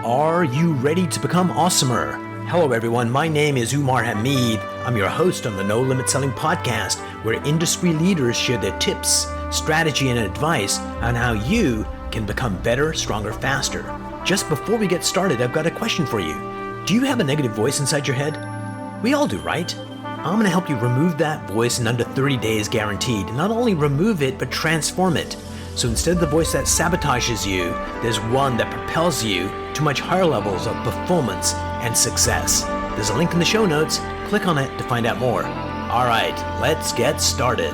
Are you ready to become awesomer? Hello, everyone. My name is Umar. I'm your host on the No Limit Selling podcast, where industry leaders share their tips, strategy, and advice on how you can become better, stronger, faster. Just before we get started, I've got a question for you. Do you have a negative voice inside your head? We all do, right? I'm going to help you remove that voice in under 30 days guaranteed. Not only remove it, but transform it. So instead of the voice that sabotages you, there's one that propels you to much higher levels of performance and success. There's a link in the show notes. Click on it to find out more. All right, let's get started.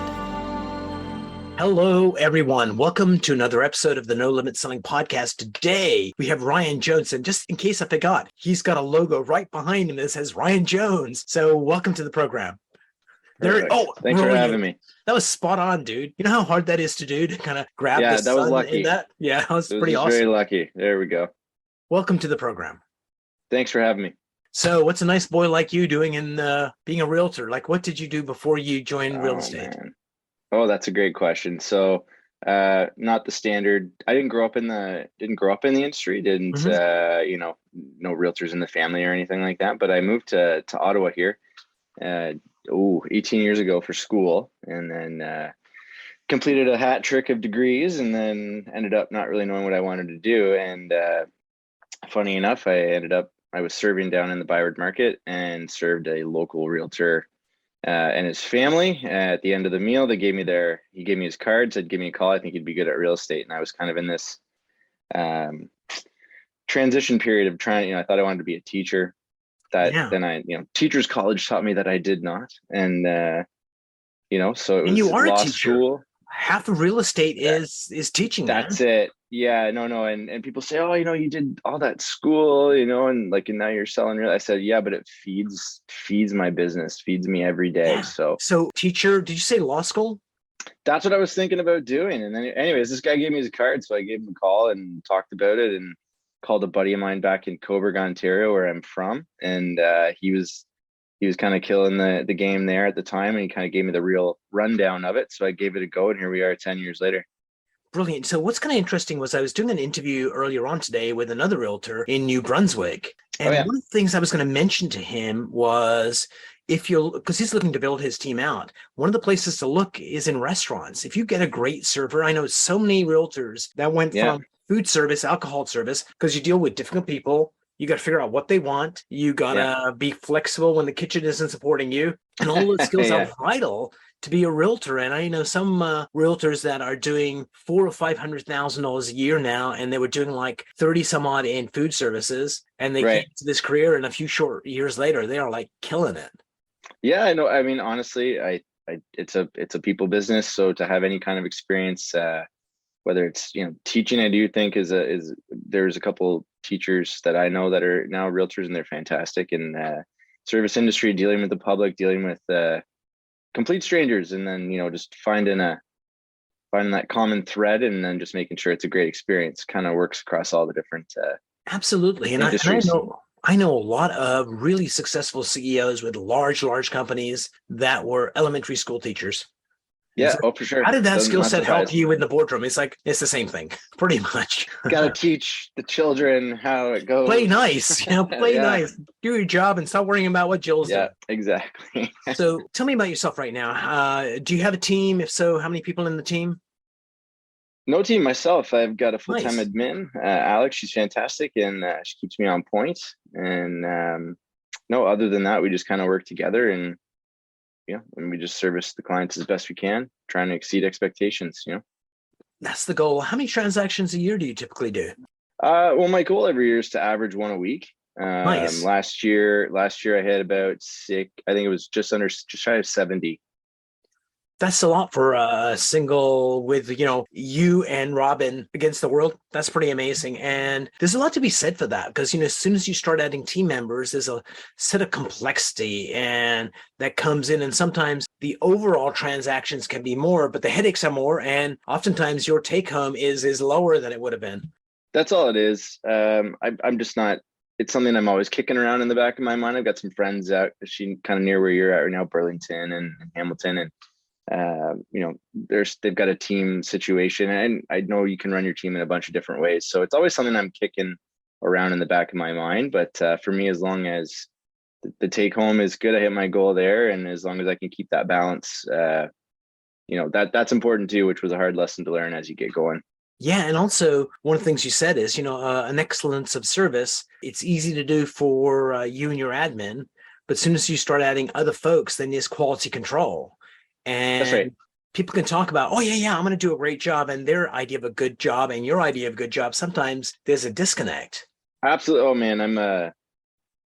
Hello, everyone. Welcome to another episode of the No Limit Selling podcast. Today, we have Ryan Jones. And just in case I forgot, he's got a logo right behind him that says Ryan Jones. So welcome to the program. Thanks for having me. That was spot on, dude. You know how hard that is to do, to kind of grab the sun? That was lucky. Yeah, that was pretty awesome. awesome. Very lucky. There we go. Welcome to the program. Thanks for having me. So what's a nice boy like you doing in being a realtor? Like, what did you do before you joined real estate? Man. Oh, that's a great question. So not the standard. I didn't grow up in the industry, no realtors in the family or anything like that. But I moved to Ottawa here 18 years ago for school, and then completed a hat trick of degrees, and then ended up not really knowing what I wanted to do. And funny enough, I was serving down in the Byward Market and served a local realtor and his family. At the end of the meal, he gave me his card, said, give me a call. I think you'd be good at real estate. And I was kind of in this transition period of trying, I thought I wanted to be a teacher. Then teachers college taught me that I did not. And, so it was you are law a teacher. School. Half of real estate is teaching. That's it. Yeah, no. And people say, oh, you did all that school, and now you're selling real. I said, yeah, but it feeds my business, feeds me every day. Yeah. So teacher, did you say law school? That's what I was thinking about doing. And then anyways, this guy gave me his card. So I gave him a call and talked about it, and called a buddy of mine back in Coburg, Ontario, where I'm from. And he was kind of killing the game there at the time. And he kind of gave me the real rundown of it. So I gave it a go, and here we are 10 years later. Brilliant. So what's kind of interesting was I was doing an interview earlier on today with another realtor in New Brunswick. And one of the things I was going to mention to him was, because he's looking to build his team out, one of the places to look is in restaurants. If you get a great server, I know so many realtors that went from food service, alcohol service, because you deal with difficult people. You got to figure out what they want. You got to be flexible when the kitchen isn't supporting you. And all those skills are vital to be a realtor. And I know some realtors that are doing $400,000 or $500,000 a year now, and they were doing like 30 some odd in food services, and they came to this career, and a few short years later, they are like killing it. Yeah, I know. I mean, honestly, it's a people business. So to have any kind of experience, whether it's teaching, I do think there's a couple teachers that I know that are now realtors, and they're fantastic in service industry, dealing with the public, dealing with complete strangers, and then just finding that common thread, and then just making sure it's a great experience. Kind of works across all the different absolutely. And I know a lot of really successful CEOs with large companies that were elementary school teachers. Yeah, for sure. How did that skill set help you in the boardroom? It's the same thing, pretty much. Got to teach the children how it goes. Play nice, nice. Do your job and stop worrying about what Jill's doing. Yeah, exactly. So tell me about yourself right now. Do you have a team? If so, how many people in the team? No team myself. I've got a full-time admin, Alex. She's fantastic, and she keeps me on point. And other than that, we just kind of work together, and and we just service the clients as best we can, trying to exceed expectations. That's the goal. How many transactions a year do you typically do? Well, my goal every year is to average one a week. Nice. Last year I had about six. I think it was just shy of 70. That's a lot for a single with, you and Robin against the world. That's pretty amazing. And there's a lot to be said for that, because, as soon as you start adding team members, there's a set of complexity and that comes in. And sometimes the overall transactions can be more, but the headaches are more. And oftentimes your take home is lower than it would have been. That's all it is. I'm just not, it's something I'm always kicking around in the back of my mind. I've got some friends out, kind of near where you're at right now, Burlington and Hamilton, and they've got a team situation, and I know you can run your team in a bunch of different ways. So it's always something I'm kicking around in the back of my mind. But for me, as long as the take home is good, I hit my goal there, and as long as I can keep that balance, that's important too, which was a hard lesson to learn as you get going. Yeah, and also one of the things you said is, an excellence of service. It's easy to do for you and your admin, but as soon as you start adding other folks, then there's quality control. That's right. And people can talk about, oh yeah, I'm going to do a great job, and their idea of a good job and your idea of a good job. Sometimes there's a disconnect. Absolutely. Oh man,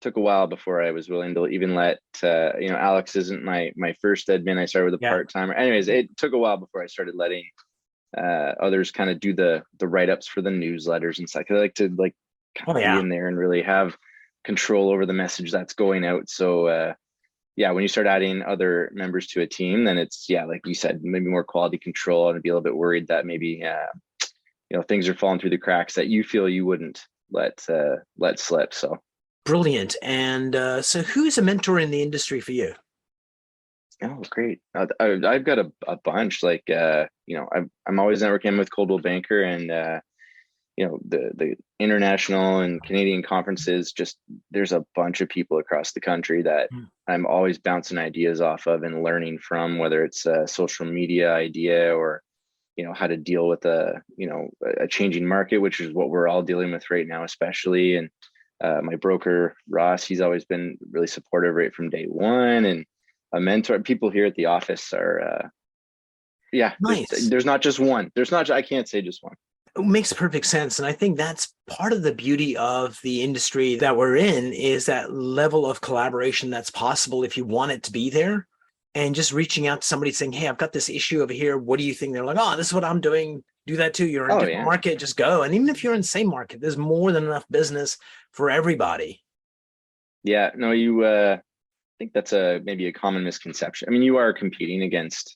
took a while before I was willing to even let Alex isn't my first admin. I started with a part-timer. Anyways, it took a while before I started letting others kind of do the write-ups for the newsletters and stuff. I like to be in there and really have control over the message that's going out. So when you start adding other members to a team, then it's like you said, maybe more quality control, and be a little bit worried that maybe things are falling through the cracks that you feel you wouldn't let slip. So brilliant. And so who's a mentor in the industry for you? Oh, great. I've got a bunch. I'm always networking with Coldwell Banker, and the international and Canadian conferences. Just there's a bunch of people across the country that I'm always bouncing ideas off of and learning from, whether it's a social media idea or how to deal with a changing market, which is what we're all dealing with right now, especially. And my broker Ross, he's always been really supportive right from day one, and a mentor. People here at the office are nice. There's not just one. I can't say just one. It makes perfect sense. And I think that's part of the beauty of the industry that we're in, is that level of collaboration that's possible if you want it to be there. And just reaching out to somebody saying, hey, I've got this issue over here. What do you think? They're like, oh, this is what I'm doing. Do that too. You're in a different market, just go. And even if you're in the same market, there's more than enough business for everybody. Yeah, no, I think that's maybe a common misconception. I mean, you are competing against,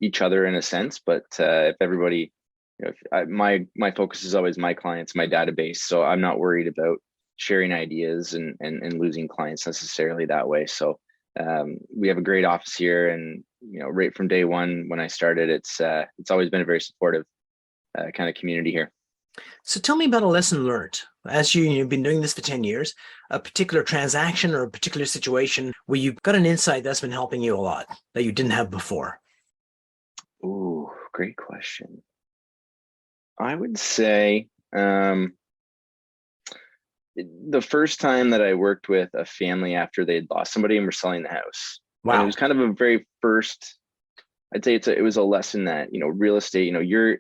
each other in a sense, but if everybody, my focus is always my clients, my database. So I'm not worried about sharing ideas and losing clients necessarily that way. So we have a great office here, and right from day one when I started, it's always been a very supportive kind of community here. So tell me about a lesson learned as you've been doing this for 10 years, a particular transaction or a particular situation where you've got an insight that's been helping you a lot that you didn't have before. Ooh, great question. I would say the first time that I worked with a family after they'd lost somebody and were selling the house. Wow. And it was kind of a very first, I'd say it was a lesson that, real estate, you're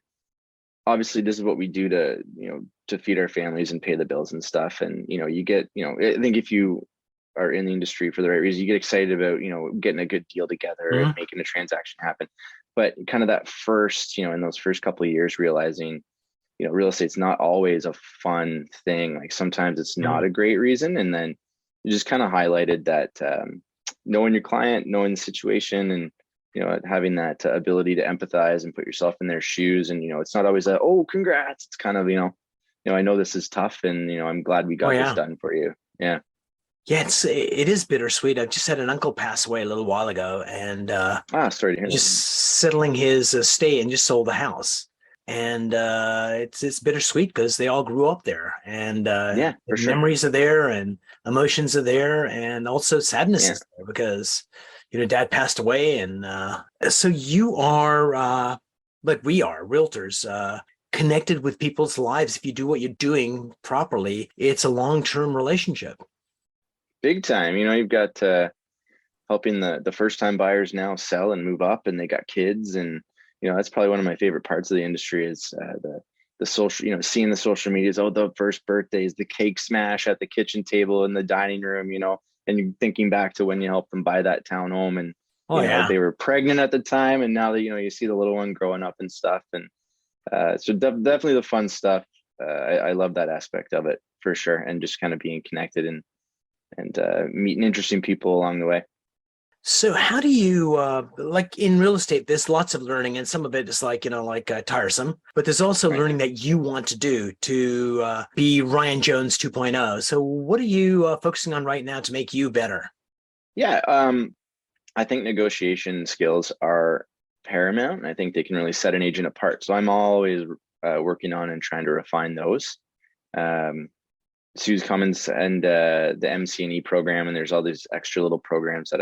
obviously this is what we do to feed our families and pay the bills and stuff. And, you get, I think if you are in the industry for the right reason, you get excited about, getting a good deal together and making a transaction happen. But kind of that first, in those first couple of years, realizing, real estate's not always a fun thing. Like sometimes it's not a great reason. And then it just kind of highlighted that knowing your client, knowing the situation, and having that ability to empathize and put yourself in their shoes. And it's not always congrats. It's kind of I know this is tough, and I'm glad we got this done for you. Yeah. Yeah, it is bittersweet. I just had an uncle pass away a little while ago, and sorry to hear just settling his estate, and just sold the house. And it's bittersweet because they all grew up there, and memories are there, and emotions are there, and also sadness is there because dad passed away. And so you are like we are realtors, connected with people's lives. If you do what you're doing properly, it's a long-term relationship. Big time. You've got helping the first time buyers now sell and move up, and they got kids. And that's probably one of my favorite parts of the industry is the social, seeing the social medias. Oh, the first birthdays, the cake smash at the kitchen table in the dining room, and you're thinking back to when you helped them buy that townhome, and they were pregnant at the time, and now that you see the little one growing up and stuff. And so definitely the fun stuff. I love that aspect of it for sure, and just kind of being connected and meeting interesting people along the way. So how do you, like in real estate, there's lots of learning, and some of it is tiresome, but there's also learning that you want to do to be Ryan Jones 2.0. So what are you focusing on right now to make you better? Yeah, I think negotiation skills are paramount, and I think they can really set an agent apart. So I'm always working on and trying to refine those. Sue's Cummins and the MC&E program, and there's all these extra little programs that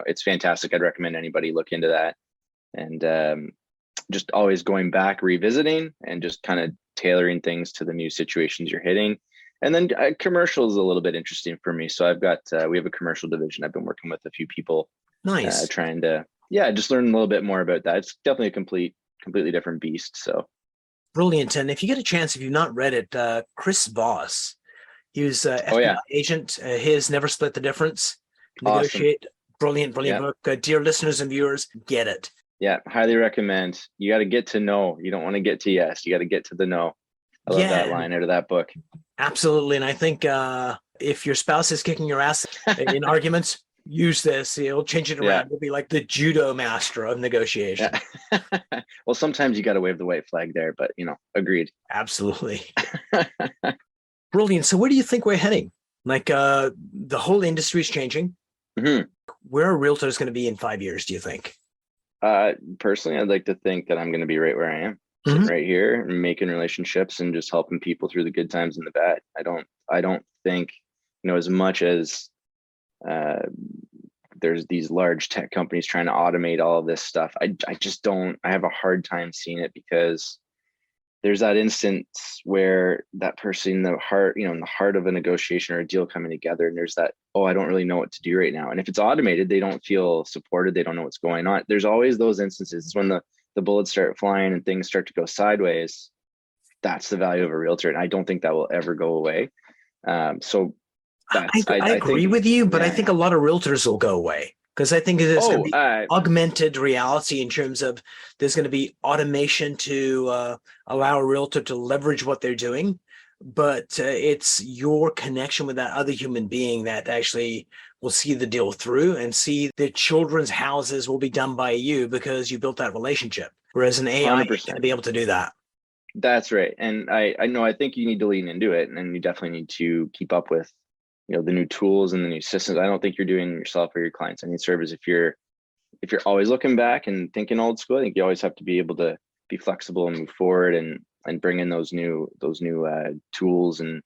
it's fantastic. I'd recommend anybody look into that. And just always going back, revisiting, and just kind of tailoring things to the new situations you're hitting. And then commercial is a little bit interesting for me. So we have a commercial division. I've been working with a few people. Nice. Trying to, just learn a little bit more about that. It's definitely a completely different beast. So brilliant. And if you get a chance, if you've not read it, Chris Voss, he was FBI agent. His Never Split the Difference. Negotiate. Awesome. Brilliant book. Dear listeners and viewers, get it. Yeah, highly recommend. You got to get to know. You don't want to get to yes. You got to get to the no. I love that line out of that book. Absolutely. And I think if your spouse is kicking your ass in arguments, use this. It'll change it around. Yeah. It'll be like the judo master of negotiation. Yeah. Well, sometimes you got to wave the white flag there, but agreed. Absolutely. Brilliant. So where do you think we're heading? Like the whole industry is changing. Mm-hmm. Where are realtors going to be in 5 years, do you think? Personally, I'd like to think that I'm going to be right where I am, sitting right here, making relationships and just helping people through the good times and the bad. I don't think, as much as there's these large tech companies trying to automate all of this stuff, I have a hard time seeing it, because there's that instance where that person in the heart of a negotiation or a deal coming together, and there's that, I don't really know what to do right now. And if it's automated, they don't feel supported. They don't know what's going on. There's always those instances. It's when the bullets start flying and things start to go sideways. That's the value of a realtor. And I don't think that will ever go away. So I agree with you, but I think a lot of realtors will go away. Because I think there's going to be augmented reality in terms of there's going to be automation to allow a realtor to leverage what they're doing. But it's your connection with that other human being that actually will see the deal through, and see the children's houses will be done by you because you built that relationship. Whereas an AI is going to be able to do that. That's right. And I think you need to lean into it, and you definitely need to keep up with the new tools and the new systems. I don't think you're doing yourself or your clients any service if you're always looking back and thinking old school. I think you always have to be able to be flexible and move forward and bring in those new tools and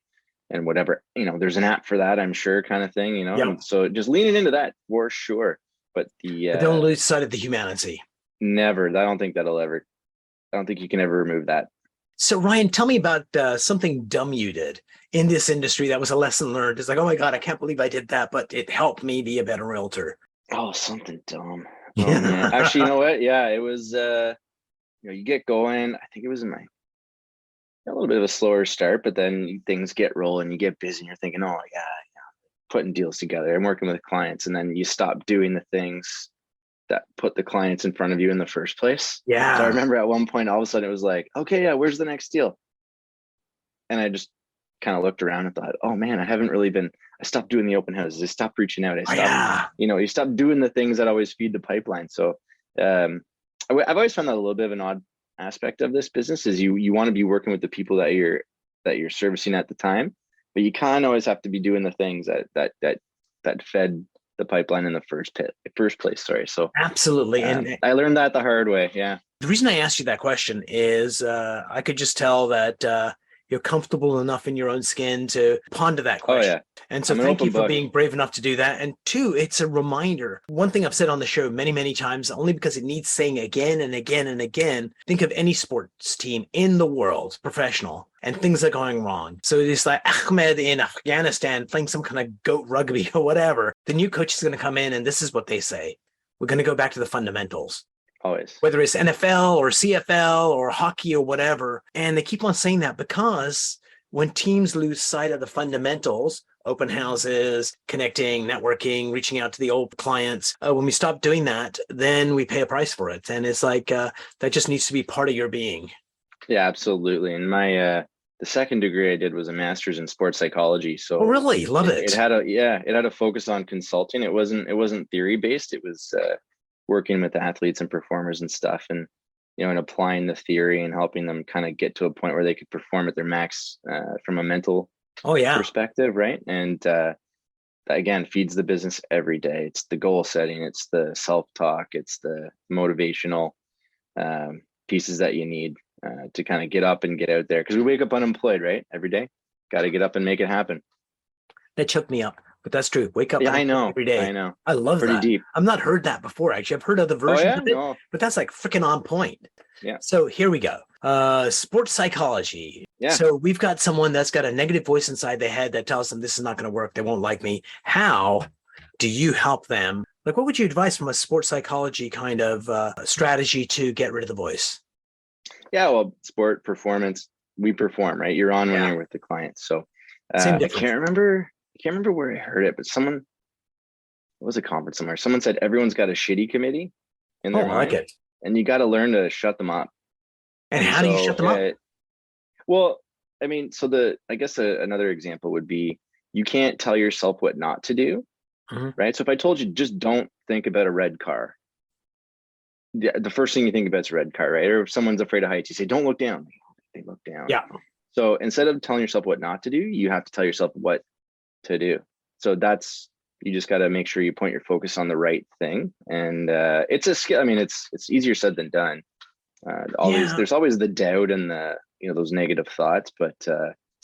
whatever. There's an app for that, I'm sure, kind of thing. Yep. So just leaning into that for sure. But don't lose sight of the humanity. Never. I don't think you can ever remove that. So Ryan, tell me about something dumb you did in this industry that was a lesson learned. It's like, oh my God, I can't believe I did that, but it helped me be a better realtor. Oh, something dumb. Yeah. Man. Actually, you know what? Yeah, it was, you get going. I think it was a little bit of a slower start, but then things get rolling, you get busy, and you're thinking, oh my God, putting deals together. I'm working with clients, and then you stop doing the things that put the clients in front of you in the first place. Yeah. So I remember at one point, all of a sudden it was like, okay, yeah, where's the next deal? And I just kind of looked around and thought, oh man, I stopped doing the open houses. I stopped reaching out. You stopped doing the things that always feed the pipeline. So I've always found that a little bit of an odd aspect of this business is you want to be working with the people that you're servicing at the time, but you kind of always have to be doing the things that fed the pipeline in the first place. Sorry. So absolutely. And I learned that the hard way. Yeah. The reason I asked you that question is I could just tell that you're comfortable enough in your own skin to ponder that question. Oh, yeah. And so thank you for being brave enough to do that. And two, it's a reminder. One thing I've said on the show many, many times, only because it needs saying again and again and again, think of any sports team in the world, professional, and things are going wrong. So it's like Ahmed in Afghanistan playing some kind of goat rugby or whatever. The new coach is going to come in and this is what they say. We're going to go back to the fundamentals. Always. Whether it's NFL or CFL or hockey or whatever. And they keep on saying that because when teams lose sight of the fundamentals, open houses, connecting, networking, reaching out to the old clients, when we stop doing that, then we pay a price for it. And it's like, that just needs to be part of your being. Yeah, absolutely. And my, the second degree I did was a master's in sports psychology. So really love it. It had a focus on consulting. It wasn't theory based. It was, working with athletes and performers and stuff, and and applying the theory and helping them kind of get to a point where they could perform at their max from a mental perspective, right? And that again feeds the business every day. It's the goal setting, it's the self-talk, it's the motivational pieces that you need to kind of get up and get out there, because we wake up unemployed, right, every day. got to get up and make it happen. That choked me up, but that's true. Wake up Yeah, I know. every day. I know. I love Pretty that. deep. I've not heard that before, actually. I've heard other versions of it, No. but that's like freaking on point. Yeah. So here we go. Sports psychology. Yeah. So we've got someone that's got a negative voice inside their head that tells them this is not going to work. They won't like me. How do you help them? Like, what would you advise from a sports psychology kind of strategy to get rid of the voice? Yeah, well, sport performance, we perform, right? You're on when you're with the client. So Same I difference. can't remember where I heard it, but it was a conference somewhere. Someone said everyone's got a shitty committee in their mind, I like it. and you got to learn to shut them up. And how do you shut them up? Well, I mean, I guess another example would be you can't tell yourself what not to do, right? So if I told you just don't think about a red car, the first thing you think about is a red car, right? Or if someone's afraid of heights, you say, don't look down. They look down. Yeah. So instead of telling yourself what not to do, you have to tell yourself what to do. So you just got to make sure you point your focus on the right thing. And it's a skill. I mean, it's easier said than done. There's always the doubt and those negative thoughts, but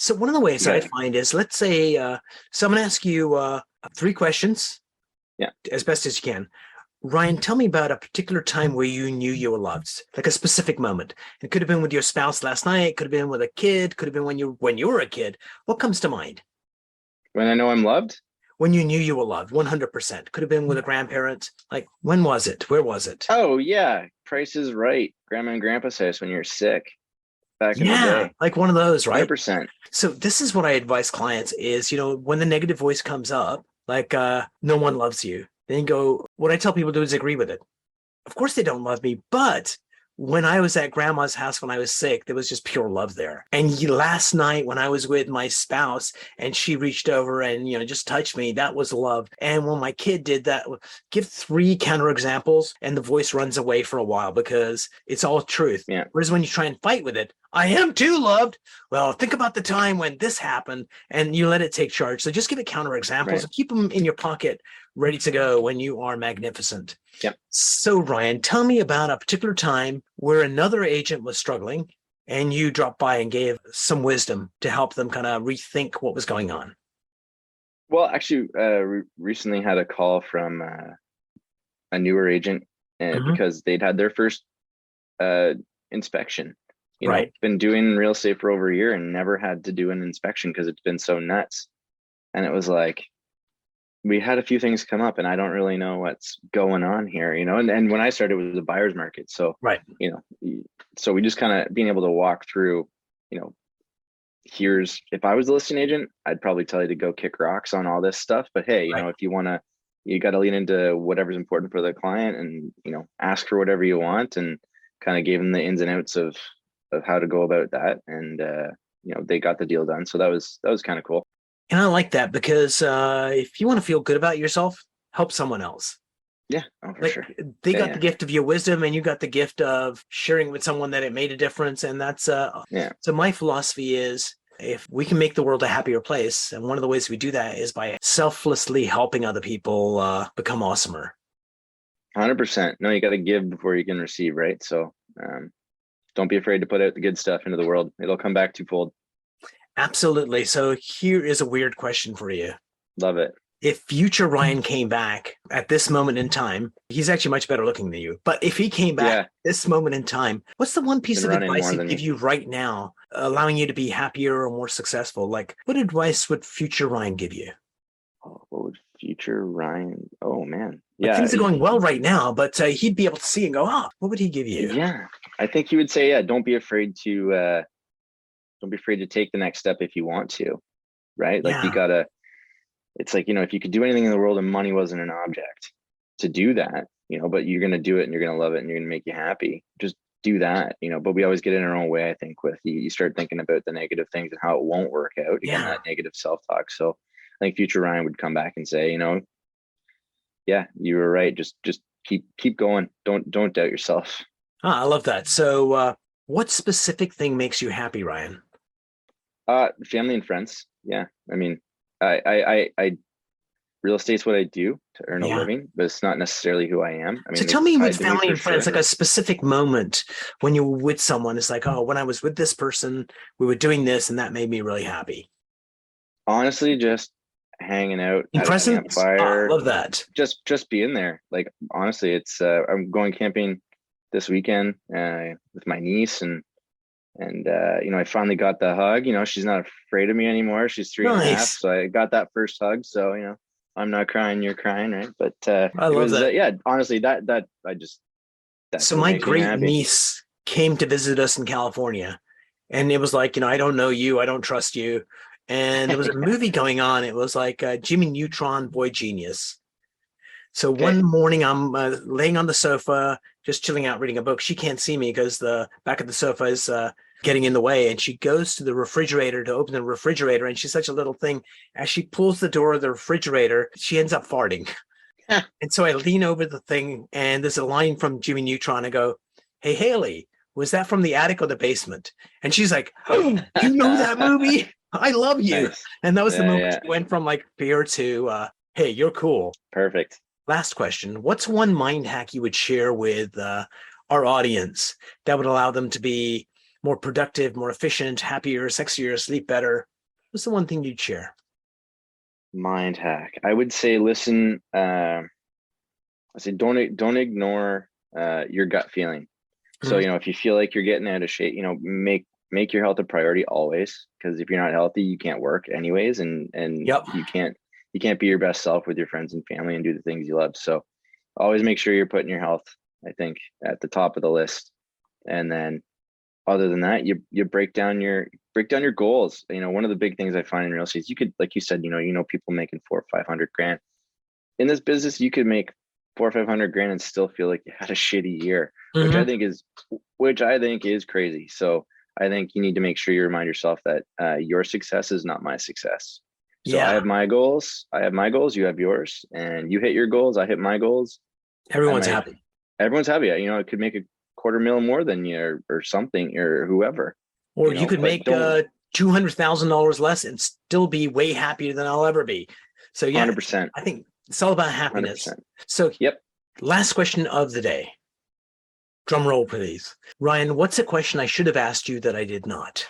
so one of the ways I find is, let's say someone asks you 3 questions, as best as you can. Ryan, tell me about a particular time where you knew you were loved, like a specific moment. It could have been with your spouse last night, could have been with a kid, could have been when you were a kid. What comes to mind? When I know I'm loved? When you knew you were loved, 100%. Could have been with a grandparent. Like, when was it? Where was it? Oh, yeah. Price is Right. Grandma and grandpa's house when you're sick. Back in the day. Like one of those, right? 100%. So this is what I advise clients is, when the negative voice comes up, like no one loves you, then you go, what I tell people to do is agree with it. Of course they don't love me, but when I was at grandma's house when I was sick, there was just pure love there. And last night when I was with my spouse and she reached over and, just touched me, that was love. And when my kid did that, give 3 counterexamples and the voice runs away for a while because it's all truth. Yeah. Whereas when you try and fight with it, I am too loved. Well, think about the time when this happened and you let it take charge. So just give it counterexamples and keep them in your pocket, ready to go when you are magnificent. Yep. So Ryan, tell me about a particular time where another agent was struggling and you dropped by and gave some wisdom to help them kind of rethink what was going on. Well, actually, recently had a call from a newer agent because they'd had their first inspection. Been doing real estate for over a year and never had to do an inspection because it's been so nuts. And it was like, we had a few things come up and I don't really know what's going on here, and when I started, it was a buyer's market. So, so we just kind of being able to walk through, if I was the listing agent, I'd probably tell you to go kick rocks on all this stuff. But hey, if you want to, you got to lean into whatever's important for the client and, ask for whatever you want, and kind of gave them the ins and outs of how to go about that. And, they got the deal done. So that was kind of cool. And I like that because if you want to feel good about yourself, help someone else. Yeah, for sure. They got the gift of your wisdom and you got the gift of sharing with someone that it made a difference. And that's, so my philosophy is, if we can make the world a happier place, and one of the ways we do that is by selflessly helping other people become awesomer. 100%. No, you got to give before you can receive, right? So don't be afraid to put out the good stuff into the world. It'll come back twofold. Absolutely. So here is a weird question for you. Love it. If future Ryan came back at this moment in time, he's actually much better looking than you. But if he came back at this moment in time, what's the one piece of advice he'd give you right now, allowing you to be happier or more successful? Like, what advice would future Ryan give you? Oh, what would future Ryan? Oh, man. Like, things are going well right now, but he'd be able to see and go, what would he give you? Yeah, I think he would say, don't be afraid to take the next step if you want to, right? Like you gotta, it's like, if you could do anything in the world and money wasn't an object to do that, but you're going to do it and you're going to love it and you're going to make you happy, just do that, but we always get in our own way. I think with you start thinking about the negative things and how it won't work out, again, that negative self-talk. So I think future Ryan would come back and say, you were right. Just keep going. Don't doubt yourself. I love that. So what specific thing makes you happy, Ryan? Family and friends. Yeah. I mean, I real estate's what I do to earn a living, but it's not necessarily who I am. I mean, so tell me with family and friends, like a specific moment when you were with someone, it's like, when I was with this person, we were doing this and that made me really happy. Honestly, just hanging out In at a presence? campfire, Love that. just being there. Like honestly, it's I'm going camping this weekend with my niece, and I finally got the hug. She's not afraid of me anymore. She's 3.5, Nice. so I got that first hug. So I'm not crying, you're crying, right? But I it love was that. yeah. Honestly, that So just my makes me great happy. niece came to visit us in California, and it was like, I don't know you, I don't trust you. And there was a movie going on. It was like Jimmy Neutron, Boy Genius. So Okay. one morning I'm laying on the sofa, just chilling out, reading a book. She can't see me because the back of the sofa is getting in the way. And she goes to the refrigerator to open the refrigerator. And she's such a little thing. As she pulls the door of the refrigerator, she ends up farting. And so I lean over the thing, and there's a line from Jimmy Neutron. I go, "Hey, Haley, was that from the attic or the basement?" And she's like, "Oh, you know that movie? I love you." Nice. And that was the Yeah, moment yeah. she went from like fear to, "Hey, you're cool." Perfect. Last question. What's one mind hack you would share with our audience that would allow them to be more productive, more efficient, happier, sexier, sleep better? What's the one thing you'd share? Mind hack. I would say listen. I say don't ignore your gut feeling. So Mhm. if you feel like you're getting out of shape, make your health a priority always. Because if you're not healthy, you can't work anyways, and Yep. you can't be your best self with your friends and family and do the things you love. So always make sure you're putting your health, I think, at the top of the list. And then other than that, you break down your goals. One of the big things I find in real estate is you could, like you said, people making 400,000 or 500,000 in this business. You could make 400,000 or 500,000 and still feel like you had a shitty year, which I Hmm. think is crazy. So I think you need to make sure you remind yourself that your success is not my success. So I Yeah. have my goals. You have yours, and you hit your goals. I hit my goals. I Everyone's might. happy. Everyone's happy. It could make a quarter mil more than you, or something, or whoever. Or you could But make don't. $200,000 less and still be way happier than I'll ever be. So yeah, 100%. I think it's all about happiness. 100%. So Yep. last question of the day. Drum roll, please. Ryan, what's a question I should have asked you that I did not?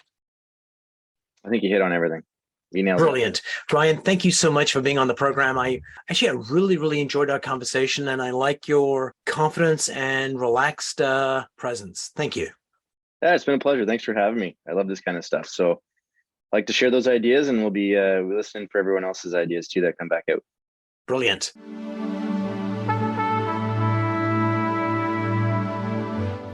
I think you hit on everything. You nailed it. Brilliant. Ryan, thank you so much for being on the program. I really, really enjoyed our conversation, and I like your confidence and relaxed presence. Thank you. Yeah, it's been a pleasure. Thanks for having me. I love this kind of stuff. So I like to share those ideas, and we'll be listening for everyone else's ideas too that come back out. Brilliant.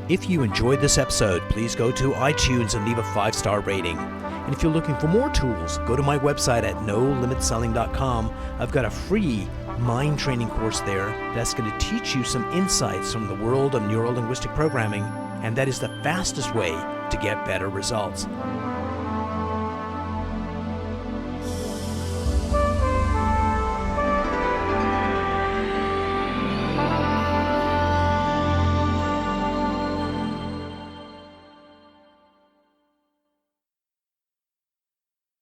If you enjoyed this episode, please go to iTunes and leave a 5-star rating. And if you're looking for more tools, go to my website at nolimitselling.com. I've got a free mind training course there that's going to teach you some insights from the world of neuro-linguistic programming, and that is the fastest way to get better results.